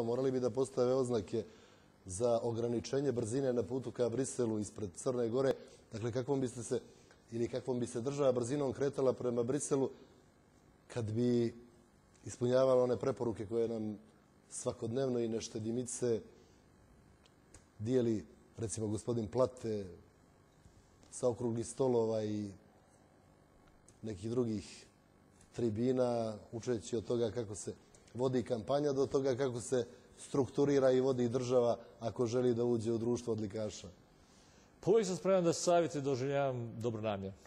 morali bi da postave oznake za ograničenje brzine na putu ka Briselu ispred Crne Gore. Dakle, kakvom bi se država brzinom kretala prema Briselu kad bi ispunjavala one preporuke koje nam svakodnevno i neštedimice dijeli, recimo, gospodin Plate sa okruglih stolova i nekih drugih tribina, učeći od toga kako se vodi kampanja do toga kako se strukturira i vodi država ako želi da uđe u društvo odlikaša. Uvijek sam spreman da se savjete doživljavam dobronamjerno.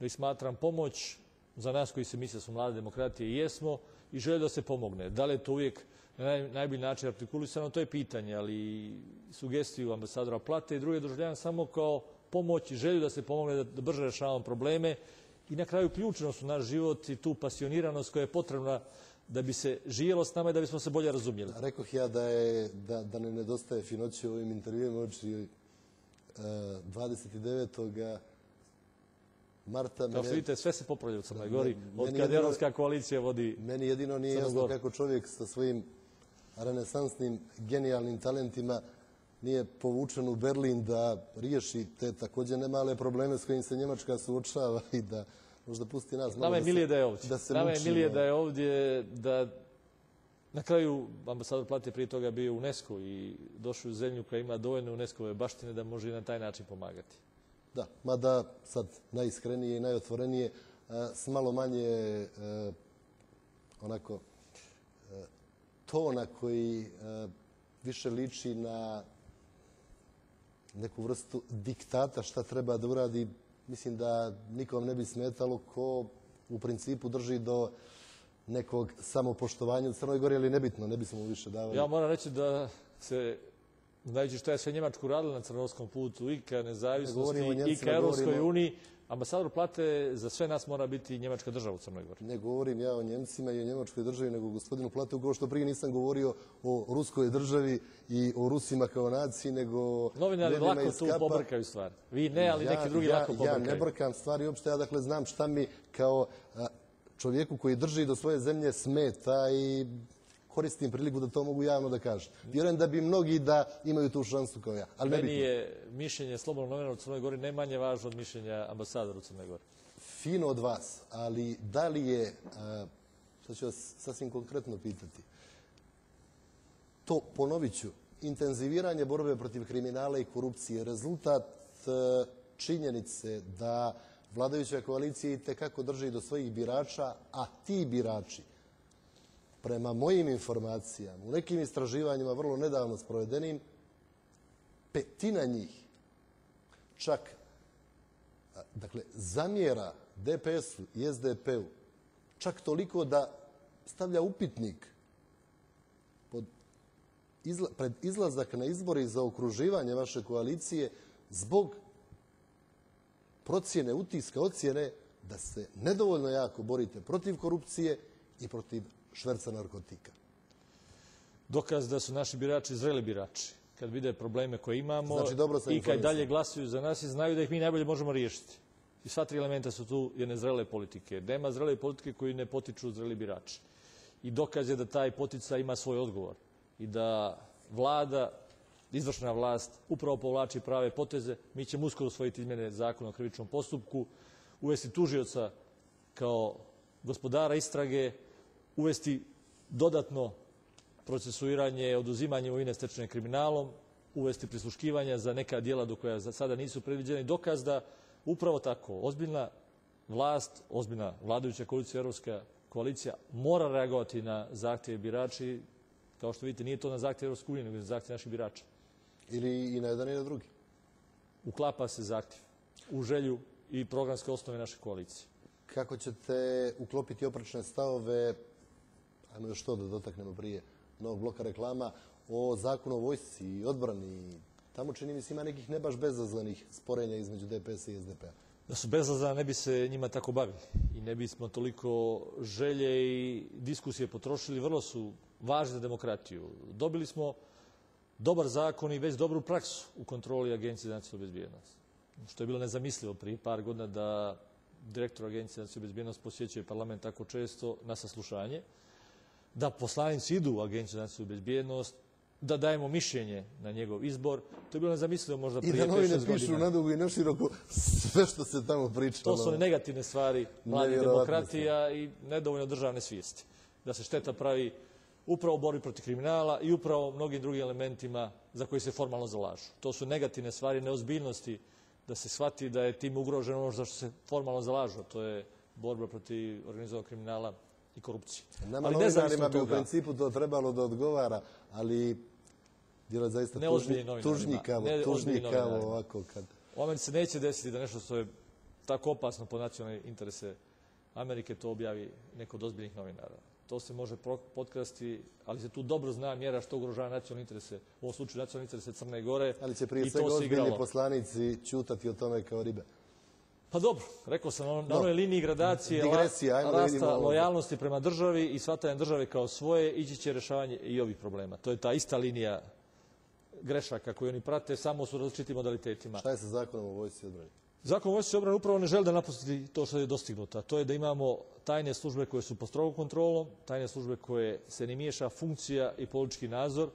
Da ih smatram pomoć za nas koji se misle da su mlade demokratije i jesmo i žele da se pomogne. Da li je to uvijek na najbolji način artikulisano, to je pitanje, ali sugestiju ambasadora Plate i druge doživljavam samo kao pomoć i želju da se pomogne da brže rešavamo probleme i na kraju ključnost u naš život i tu pasioniranost koja je potrebna da bi se živjelo s nama i da bismo se bolje razumjeli. Rekoh ja da ne nedostaje finoće u ovim intervjuima, oči 29. marta... Kao što vidite, sve se popravlja u Crnoj Gori, od kad Evropska koalicija vodi Crnu Goru. Meni jedino nije jasno kako čovjek sa svojim renesansnim, genijalnim talentima nije povučen u Berlin da riješi te također nemale probleme s kojim se Njemačka suočava i da možda pusti nas malo da se mučimo. Nama je milije da je ovdje, da na kraju ambasador Plate prije toga bio u UNESCO i došao u zemlju koja ima dovoljne UNESCO-ve baštine da može i na taj način pomagati. Da, mada sad najiskrenije i najotvorenije, s malo manje onako tona koji više liči na neku vrstu diktata šta treba da uradi. Mislim da nikom ne bi smetalo ko u principu drži do nekog samopoštovanja u Crnoj Gori, ali nebitno, ne bismo mu više davali. Ja moram reći da se, znajući šta je sve Njemačku radila na crnogorskom putu i ka nezavisnosti i ka Europskoj uniji, ambasador Plate za sve nas mora biti Njemačka država u Crnoj Gori. Ne govorim ja o Njemcima i o Njemačkoj državi, nego gospodinu Plate, ugovor što prije nisam govorio o ruskoj državi i o Rusima kao naciji, nego... Novinari lako tu pobrkaju stvari. Vi ne, ali neki drugi lako pobrkaju. Ja ne brkam stvari uopšte, ja dakle znam šta mi kao čovjeku koji drži do svoje zemlje smeta i koristim priliku da to mogu javno da kažem. Vjerujem da bi mnogi da imaju tu šansu kao ja, ali nebitno. Meni je mišljenje slobodnog novinara u Crnoj Gori ne manje važno od mišljenja ambasadora u Crnoj Gori. Fino od vas, ali da li je, što ću vas sasvim konkretno pitati, to, ponovit ću, intenziviranje borbe protiv kriminala i korupcije, rezultat činjenice da vladajuća koalicija itekako drži do svojih birača, a ti birači, prema mojim informacijama, u nekim istraživanjima vrlo nedavno sprovedenim, petina njih čak, dakle, zamjera DPS-u i SDP-u čak toliko da stavlja upitnik pred izlazak na izbore i za okruživanje vaše koalicije zbog procjene, utiska, ocjene da se nedovoljno jako borite protiv korupcije i protiv šverca narkotika. Dokaz da su naši birači zreli birači. Kad vide probleme koje imamo i kad dalje glasuju za nas i znaju da ih mi najbolje možemo riješiti. I sva tri elementa su tu jedne zrele politike. Nema zrele politike koji ne potiču zreli birači. I dokaz je da taj poticaj ima svoj odgovor. I da vlada, izvršna vlast, upravo povlači prave poteze. Mi ćemo uskoro usvojiti izmjene zakona o krivičnom postupku, uvesti tužioca kao gospodara istrage, uvesti dodatno procesuiranje, oduzimanje imovine stečene kriminalom, uvesti prisluškivanja za neka djela do koja za sada nisu predviđene. Dokaz da upravo tako ozbiljna vlast, ozbiljna vladajuća koalicija, Evropska koalicija mora reagovati na zahtjeve birači. Kao što vidite, nije to na zahtjev Evropske unije, nego na zahtjev naših birača. Ili i na jedan i na drugi. Uklapa se zahtjev u želju i programske osnove naše koalicije. Kako ćete uklopiti oprečne stavove, ajmo još to da dotaknemo prije novog bloka reklama, o zakonu o vojsci i odbrani? Tamo čini mi se ima nekih ne baš bezazlenih sporenja između DPS-a i SDP-a. Da su bezazlene, ne bi se njima tako bavili i ne bismo toliko želje i diskusije potrošili. Vrlo su važni za demokratiju. Dobili smo dobar zakon i već dobru praksu u kontroli Agencije za nacionalnu bezbjednost. Što je bilo nezamislivo prije par godina da direktor Agencije za nacionalnu bezbjednost posjećuje parlament tako često na saslušanje. da poslanici idu u Agenciju za nacionalnu bezbjednost, da dajemo mišljenje na njegov izbor. To je bilo nezamislivo možda prije 5-6 godina. I da novine pišu nadugo i naširoko sve što se tamo pričalo. To su negativne stvari mladih demokratija i nedovoljno državne svijesti. Da se šteta pravi upravo u borbi protiv kriminala i upravo mnogim drugim elementima za koji se formalno zalažu. To su negativne stvari neozbiljnosti, da se shvati da je tim ugroženo ono za što se formalno zalažu. To je borba protiv organizovanog kriminala i korupcije. Nama novinarima bi u principu to trebalo da odgovara, ali bilo je zaista tužnjikavo ovako kad... U Americi se neće desiti da nešto što je tako opasno po nacionalne interese Amerike to objavi neko od ozbiljnih novinara. To se može potkrasti, ali se tu dobro zna mjera što ugrožava nacionalne interese, u ovom slučaju nacionalne interese Crne Gore. Ali će prije svega ozbiljni poslanici ćutati o tome kao ribe. Pa dobro, rekao sam, na onoj liniji gradacije rasta lojalnosti prema državi i shvatanja države kao svoje, ići će rješavanje i ovih problema. To je ta ista linija grešaka koju oni prate, samo su različitim modalitetima. Šta je sa zakonom o vojsci i odbrani? Zakon o vojsci i odbrani upravo ne želi da napusti to što je dostignuto, a to je da imamo tajne službe koje su pod strogom kontrolom, tajne službe koje se ne miješa funkcija i politički nadzor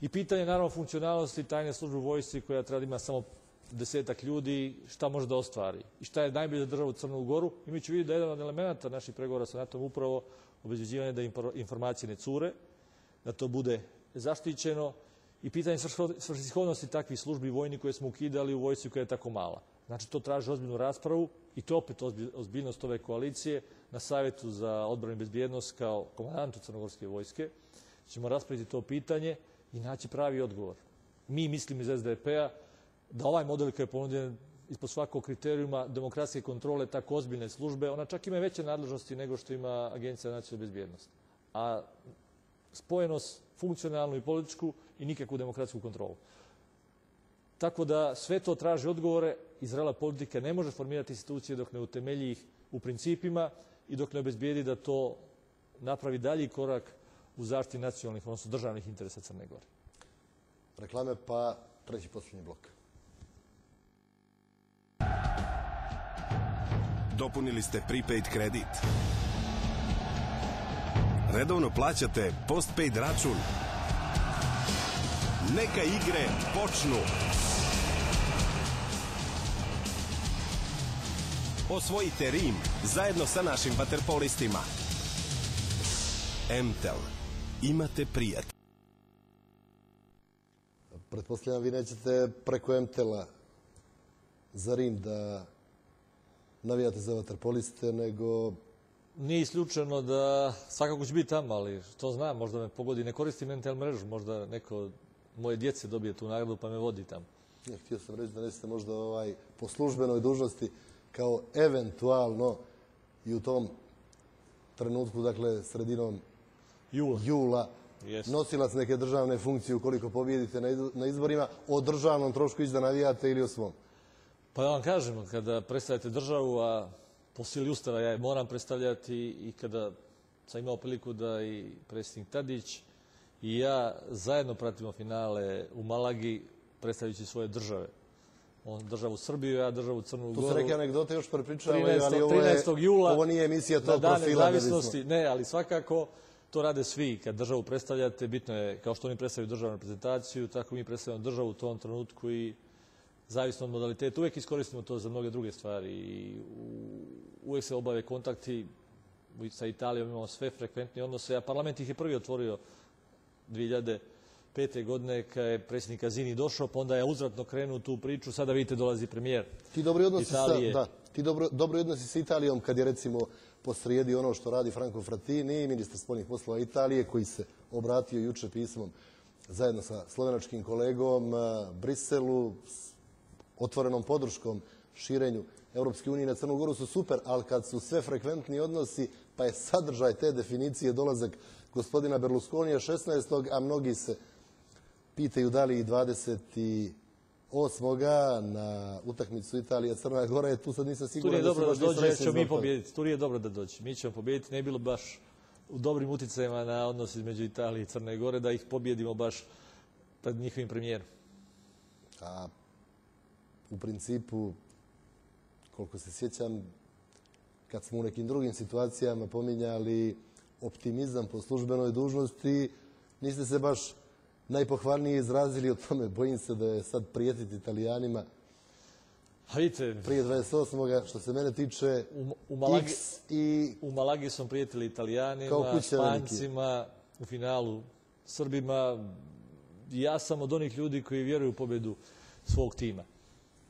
i pitanje naravno funkcionalnosti tajne službe u vojsci koja treba da ima samo 10-ak ljudi, šta može da ostvari i šta je najbolje za državu Crnu Goru. I mi ću vidjeti da je jedan od elemenata naših pregovora sa NATO-om upravo obezbeđivanje da informacije ne cure, da to bude zaštićeno i pitanje svrsishodnosti takvih službi vojni koje smo ukidali u vojsci koja je tako mala. Znači, to traži ozbiljnu raspravu i to opet ozbiljnost ove koalicije na Savjetu za odbranu i bezbjednost kao komandantu Crnogorske vojske. Ćemo raspraviti to pitanje i naći pravi odgovor. Mi mislim iz SDP-a da ovaj model koji je ponuđen ispod svakog kriterijuma demokratske kontrole tako ozbiljne službe, ona čak ima veće nadležnosti nego što ima Agencija za nacionalnu bezbjednost. A spojenost funkcionalnu i političku i nikakvu demokratsku kontrolu. Tako da sve to traži odgovore i zrela politika ne može formirati institucije dok ne utemelji ih u principima i dok ne obezbijedi da to napravi dalji korak u zaštiti nacionalnih, odnosno državnih interesa Crne Gore. Reklame pa treći posljednji blok. Dopunili ste prepaid kredit. Redovno plaćate postpaid račun. Neka igre počnu. Osvojite Rim zajedno sa našim vaterpolistima. MTEL. Imate prijatelj. Pretpostavljam vi nećete preko MTEL-a za Rim da navijate za vaterpoliste, nego... Nije isključeno da svakako će biti tamo, ali što znam, možda me pogodi, ne koristim MTEL mrežu, možda neko od moje djece dobije tu nagradu pa me vodi tamo. Htio sam reći da nećete možda po službenoj dužnosti kao eventualno i u tom trenutku, dakle sredinom jula, nosilac neke državne funkcije ukoliko pobijedite na izborima, o državnom trošku ići da navijate ili o svom? Pa ja vam kažem, kada predstavljate državu, a po sili Ustava ja je moram predstavljati i kada sam imao priliku da i predsjednik Tadić i ja zajedno pratimo finale u Malagi predstavljajući svoje države. On državu Srbiju, ja državu Crnu Goru. Tu se neke anegdote još prepričavaju, ali 13. jula, ovo nije emisija tog profila. Ne, ali svakako to rade svi. Kad državu predstavljate, bitno je, kao što oni predstavljaju državnu reprezentaciju, tako mi predstavljamo državu u tom trenutku i zavisno od modaliteta. Uvijek iskoristimo to za mnoge druge stvari i uvijek se obave kontakti. Sa Italijom imamo sve frekventne odnose, a parlament ih je prvi otvorio 2005. godine kad je predsjednik Casini došao, pa onda je uzvratno krenuo tu priču. Sada vidite dolazi premijer Italije. Ti dobri odnosi sa Italijom kad je recimo posrijedi ono što radi Franco Frattini, ministar spoljnih poslova Italije, koji se obratio juče pismom zajedno sa slovenačkim kolegom Briselu s otvorenom podrškom širenju Europske unije na Crnu Goru su super, ali kad su sve frekventni odnosi, pa je sadržaj te definicije dolazak gospodina Berlusconija 16. a mnogi se pitaju da li i 28. na utakmicu Italija-Crna Gora, tu sad nisam siguran da su baš ni srećni zbog toga. Tu nije dobro da dođe. Mi ćemo pobijediti, ne bilo baš u dobrim uticajima na odnos između Italije i Crne Gore, da ih pobjedimo baš pred njihovim premijerom. A u principu, koliko se sjećam, kad smo u nekim drugim situacijama pominjali optimizam po službenoj dužnosti. Niste se baš najpohvalnije izrazili o tome. Bojim se da je sad prijetiti Italijanima. Prije 28. što se mene tiče, X i... U Malagi smo prijetili Italijanima, Špancima, u finalu Srbima. Ja sam od onih ljudi koji vjeruju u pobjedu svog tima.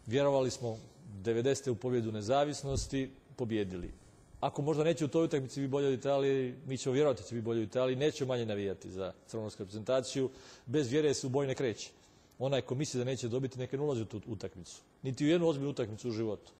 Vjerovali smo 90. u pobjedu nezavisnosti, pobjedili. Ako možda neće u toj utakmici biti bolje od Italije, mi ćemo vjerovati da će biti bolje od Italije, nećemo manje navijati za crnogorsku reprezentaciju. Bez vjere se u boj ne kreće. Onaj ko misli da neće dobiti, neka ne ulazi u tu utakmicu. Niti u jednu ozbiljnu utakmicu u životu.